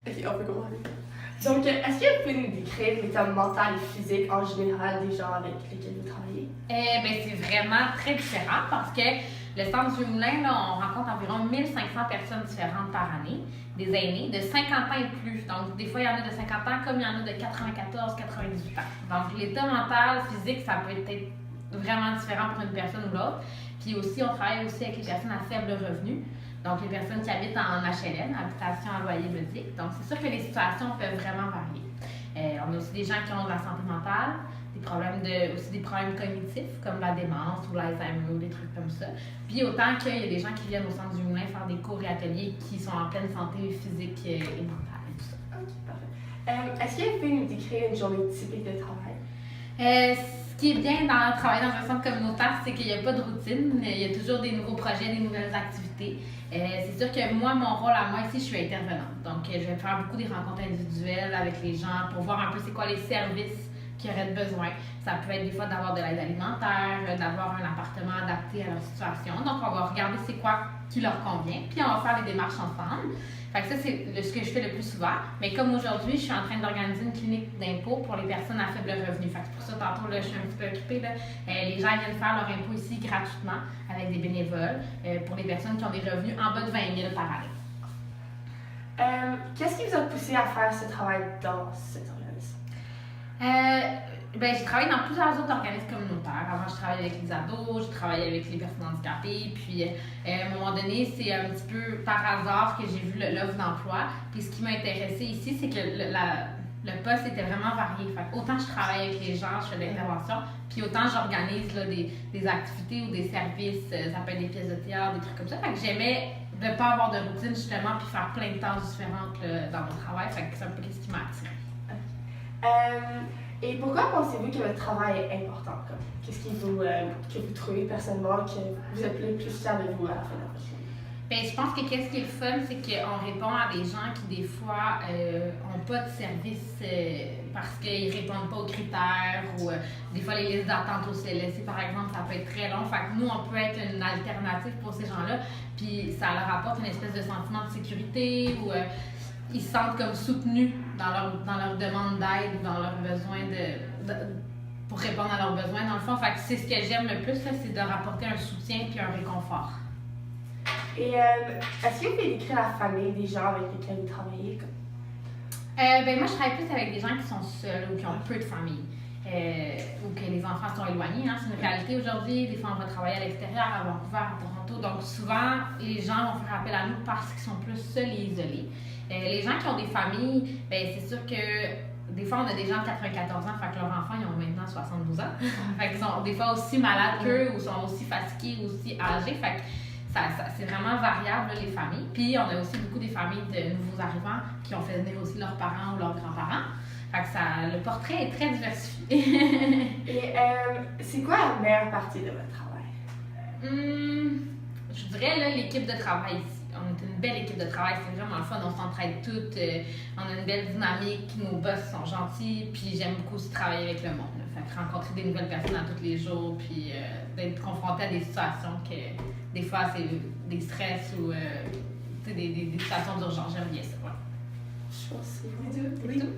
Ok, on peut comprendre. Donc, est-ce que vous pouvez nous décrire l'état mental et physique en général des gens avec lesquels vous travaillez? C'est vraiment très différent parce que le Centre du Moulin, là, on rencontre environ 1500 personnes différentes par année, des aînés de 50 ans et plus. Donc, des fois, il y en a de 50 ans comme il y en a de 94, 98 ans. Donc, l'état mental, physique, ça peut être vraiment différent pour une personne ou l'autre. Puis aussi, on travaille aussi avec les personnes à faible revenu. Donc, les personnes qui habitent en HLM, habitation à loyer modique. Donc, c'est sûr que les situations peuvent vraiment varier. On a aussi des gens qui ont de la santé mentale, aussi des problèmes cognitifs comme la démence ou l'Alzheimer ou des trucs comme ça. Puis autant qu'il y a des gens qui viennent au Centre du Moulin faire des cours et ateliers qui sont en pleine santé physique et mentale et tout ça. Ok, parfait. Est-ce que vous pouvez nous décrire une journée typique de travail? Ce qui est bien dans travailler dans un centre communautaire, c'est qu'il n'y a pas de routine. Il y a toujours des nouveaux projets, des nouvelles activités. C'est sûr que moi, mon rôle à moi ici, je suis intervenante. Donc, je vais faire beaucoup des rencontres individuelles avec les gens pour voir un peu c'est quoi les services qui auraient besoin. Ça peut être des fois d'avoir de l'aide alimentaire, d'avoir un appartement adapté à leur situation. Donc, on va regarder c'est quoi qui leur convient, puis on va faire les démarches ensemble. Fait que ça, c'est ce que je fais le plus souvent. Mais comme aujourd'hui, je suis en train d'organiser une clinique d'impôt pour les personnes à faible revenu. Fait que c'est pour ça, tantôt, là, je suis un petit peu occupée. Là. Les gens viennent faire leur impôt ici gratuitement avec des bénévoles pour les personnes qui ont des revenus en bas de 20 000 par année. Qu'est-ce qui vous a poussé à faire ce travail dans cet organisme? J'ai travaillé dans plusieurs autres organismes communautaires. Avant, je travaillais avec les ados, je travaillais avec les personnes handicapées. Puis, à un moment donné, c'est un petit peu par hasard que j'ai vu l'offre d'emploi. Puis, ce qui m'a intéressée ici, c'est que le poste était vraiment varié. Fait que autant je travaille avec les gens, je fais de l'intervention, puis autant j'organise là, des activités ou des services. Ça peut être des pièces de théâtre, des trucs comme ça. Fait que j'aimais de ne pas avoir de routine, justement, puis faire plein de tâches différentes là, dans mon travail. Fait que c'est un peu ce qui m'a attirée. Et pourquoi pensez-vous que votre travail est important? Qu'est-ce que vous trouvez personnellement que vous êtes le plus fier de vous à la fin de la journée? Je pense que qu'est-ce qui est le fun, c'est qu'on répond à des gens qui, des fois, n'ont pas de service parce qu'ils ne répondent pas aux critères ou des fois, les listes d'attente au CLSC, par exemple, ça peut être très long. Fait que nous, on peut être une alternative pour ces gens-là. Puis ça leur apporte une espèce de sentiment de sécurité ou ils se sentent comme soutenus dans leur demande d'aide ou dans leur besoin pour répondre à leurs besoins. Dans le fond, fait que c'est ce que j'aime le plus, là, c'est de rapporter un soutien puis un réconfort. Et est-ce que vous pouvez décrire la famille des gens avec lesquels vous travaillez? Moi, je travaille plus avec des gens qui sont seuls ou qui ont peu de famille. Ou que les enfants sont éloignés. Hein. C'est une réalité aujourd'hui. Des fois, on va travailler à l'extérieur, à Vancouver, à Toronto. Donc, souvent, les gens vont faire appel à nous parce qu'ils sont plus seuls et isolés. Les gens qui ont des familles, c'est sûr que des fois, on a des gens de 94 ans, fait que leurs enfants, ils ont maintenant 72 ans. Fait qu'ils sont des fois aussi malades qu'eux, ou sont aussi fatigués, ou aussi âgés. Fait que c'est vraiment variable, là, les familles. Puis, on a aussi beaucoup des familles de nouveaux arrivants qui ont fait venir aussi leurs parents ou leurs grands-parents. Fait que le portrait est très diversifié. Et c'est quoi la meilleure partie de votre travail? Je dirais là, l'équipe de travail ici. On est une belle équipe de travail, c'est vraiment le fun, on s'entraide toutes, on a une belle dynamique, nos boss sont gentils, puis j'aime beaucoup aussi travailler avec le monde. Là. Fait que rencontrer des nouvelles personnes à tous les jours, puis d'être confronté à des situations que des fois c'est des stress ou des situations d'urgence, j'aime bien ça. Voilà. Je pense que c'est tout. C'est tout.